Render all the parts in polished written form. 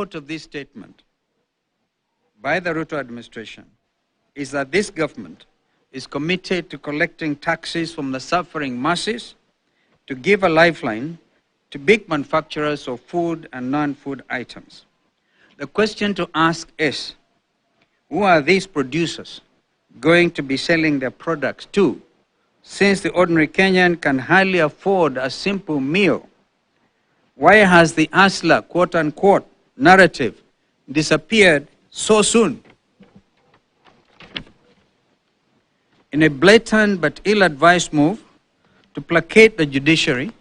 import of this statement by the Ruto administration is that this government is committed to collecting taxes from the suffering masses to give a lifeline to big manufacturers of food and non-food items. The question to ask is, who are these producers going to be selling their products to, since the ordinary Kenyan can hardly afford a simple meal? Why has the hustler, quote-unquote, narrative disappeared so soon? In a blatant but ill-advised move to placate the judiciary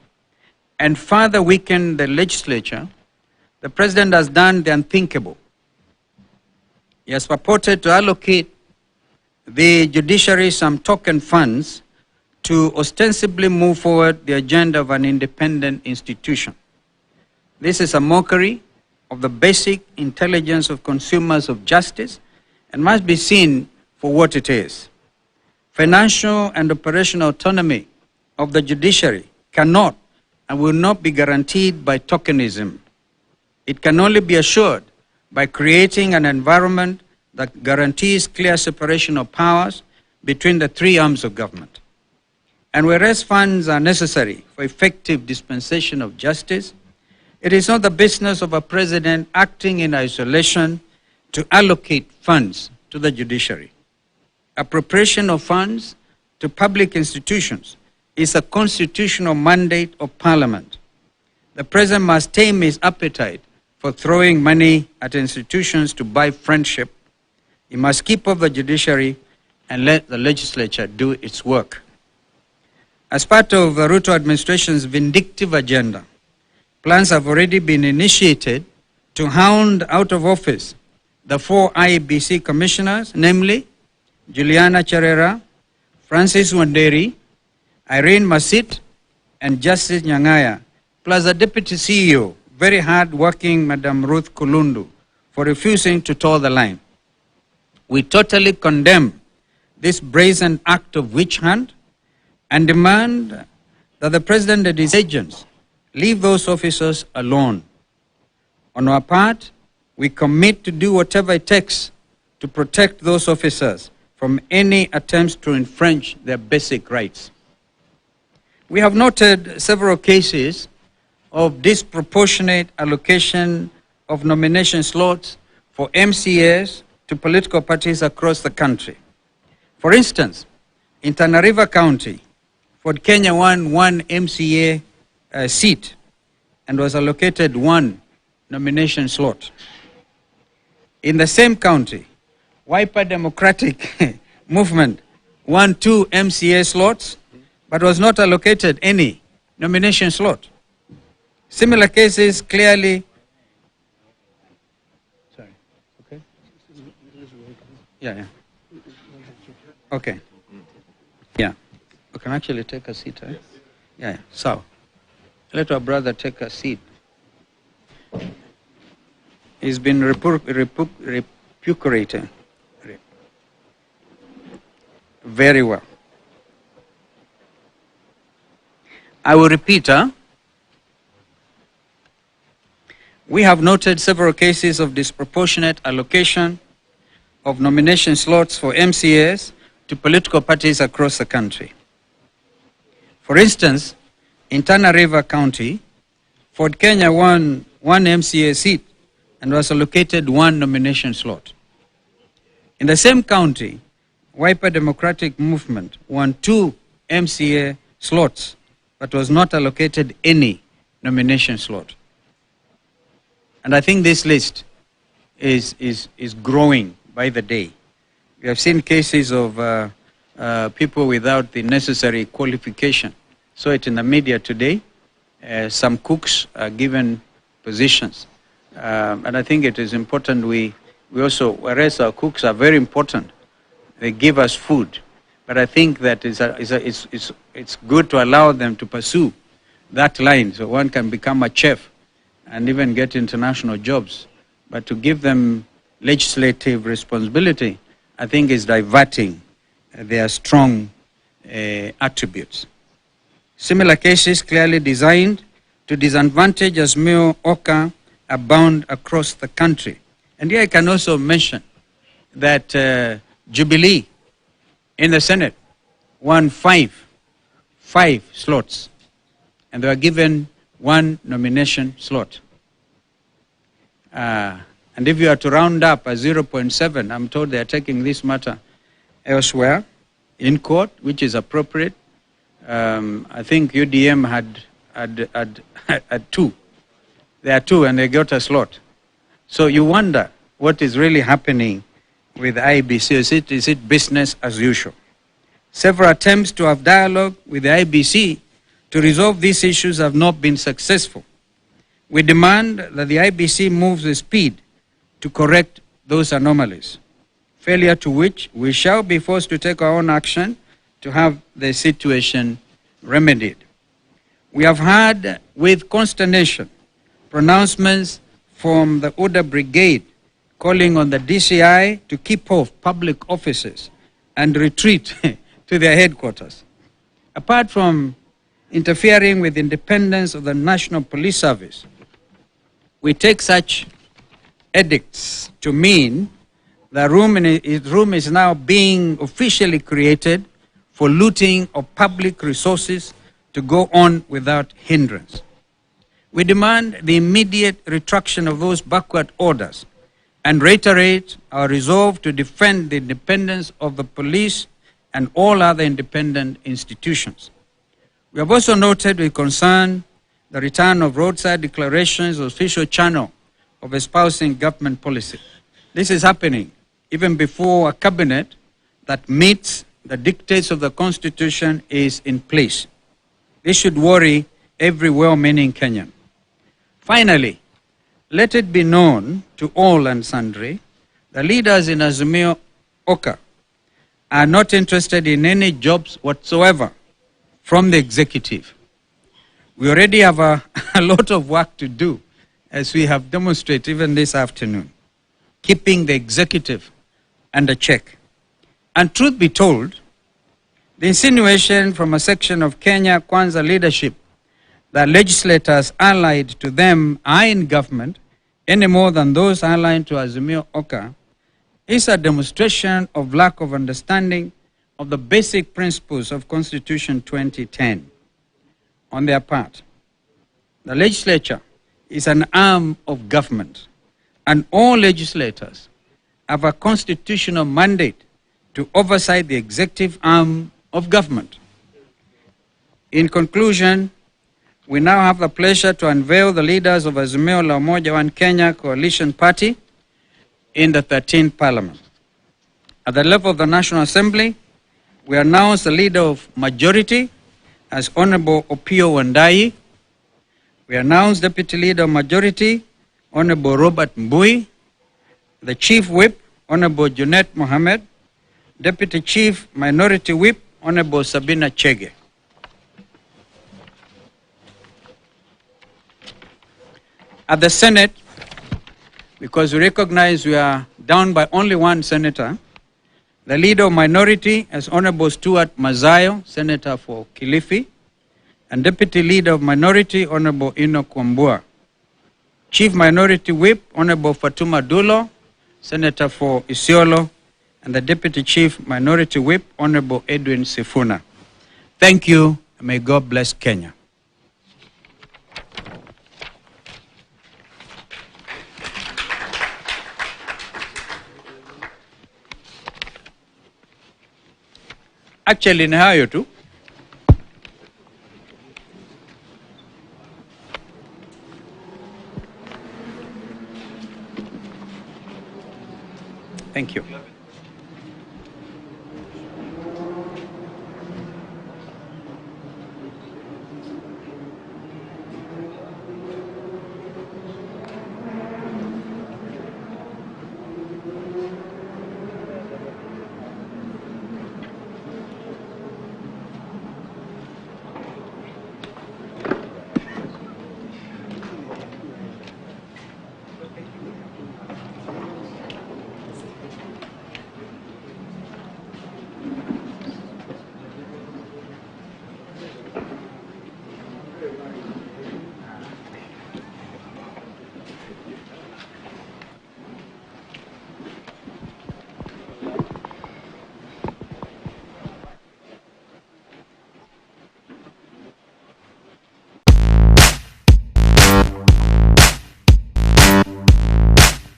and further weaken the legislature, the president has done the unthinkable. He has purported to allocate the judiciary some token funds to ostensibly move forward the agenda of an independent institution. This is a mockery of the basic intelligence of consumers of justice and must be seen for what it is. Financial and operational autonomy of the judiciary cannot and will not be guaranteed by tokenism. It can only be assured by creating an environment that guarantees clear separation of powers between the three arms of government. And whereas funds are necessary for effective dispensation of justice, it is not the business of a president acting in isolation to allocate funds to the judiciary. Appropriation of funds to public institutions is a constitutional mandate of Parliament. The president must tame his appetite for throwing money at institutions to buy friendship. He must keep up the judiciary and let the legislature do its work. As part of the Ruto administration's vindictive agenda, plans have already been initiated to hound out of office the 4 IEBC commissioners, namely Juliana Cherera, Francis Wanderi, Irene Masit, and Justice Nyang'aya, plus the Deputy CEO, very hard-working Madam Ruth Kulundu, for refusing to toe the line. We totally condemn this brazen act of witch hunt and demand that the President and his agents leave those officers alone. On our part, we commit to do whatever it takes to protect those officers from any attempts to infringe their basic rights. We have noted several cases of disproportionate allocation of nomination slots for MCAs to political parties across the country. For instance, in Tana River County, Ford Kenya won 1 MCA seat and was allocated 1 nomination slot. In the same county, Wiper Democratic Movement won 2 MCA slots, but was not allocated any nomination slot. Similar cases clearly... Sorry, okay? Yeah. Okay. Yeah. We can actually take a seat, eh? Yeah. So, let our brother take a seat. He's been repudiated. Very well. I will repeat, We have noted several cases of disproportionate allocation of nomination slots for MCAs to political parties across the country. For instance, in Tana River County, Ford Kenya won 1 MCA seat and was allocated 1 nomination slot. In the same county, Wiper Democratic Movement won 2 MCA slots, but was not allocated any nomination slot. And I think this list is growing by the day. We have seen cases of people without the necessary qualification. Saw it in the media today. Some cooks are given positions. And I think it is important we also, whereas our cooks are very important, they give us food. But I think that it's good to allow them to pursue that line so one can become a chef and even get international jobs. But to give them legislative responsibility, I think is diverting their strong attributes. Similar cases clearly designed to disadvantage Azimio, Oka, abound across the country. And here I can also mention that Jubilee in the Senate won five slots, and they were given one nomination slot. And if you are to round up a 0.7, I'm told they are taking this matter elsewhere in court, which is appropriate. I think UDM had two. There are two, and they got a slot. So you wonder what is really happening with IBC. Is it business as usual? Several attempts to have dialogue with the IBC to resolve these issues have not been successful. We demand that the IBC moves with speed to correct those anomalies, failure to which we shall be forced to take our own action to have the situation remedied. We have had with consternation pronouncements from the Uda Brigade calling on the DCI to keep off public offices and retreat to their headquarters. Apart from interfering with the independence of the National Police Service, we take such edicts to mean the room is now being officially created for looting of public resources to go on without hindrance. We demand the immediate retraction of those backward orders and reiterate our resolve to defend the independence of the police and all other independent institutions. We have also noted with concern the return of roadside declarations, official channel of espousing government policy. This is happening even before a cabinet that meets the dictates of the Constitution is in place. This should worry every well-meaning Kenyan. Finally, let it be known to all and sundry, the leaders in Azimio Oka are not interested in any jobs whatsoever from the executive. We already have a lot of work to do, as we have demonstrated even this afternoon, keeping the executive under check. And truth be told, the insinuation from a section of Kenya Kwanza leadership that legislators allied to them are in government any more than those allied to Azimio Oka is a demonstration of lack of understanding of the basic principles of Constitution 2010 on their part. The legislature is an arm of government, and all legislators have a constitutional mandate to oversight the executive arm of government. In conclusion, we now have the pleasure to unveil the leaders of Azimio la Umoja One Kenya Coalition Party in the 13th Parliament. At the level of the National Assembly, we announce the leader of majority as Honorable Opiyo Wandayi. We announce Deputy Leader of Majority, Honorable Robert Mbui. The Chief Whip, Honorable Junet Mohamed. Deputy Chief Minority Whip, Honorable Sabina Chege. At the Senate, because we recognize we are down by only one senator, the Leader of Minority is Honorable Stuart Mazayo, Senator for Kilifi, and Deputy Leader of Minority, Honorable Enoch Wambua. Chief Minority Whip, Honorable Fatuma Dulo, Senator for Isiolo, and the Deputy Chief Minority Whip, Honorable Edwin Sifuna. Thank you, and may God bless Kenya. Actually, ni hayo tu. Thank you.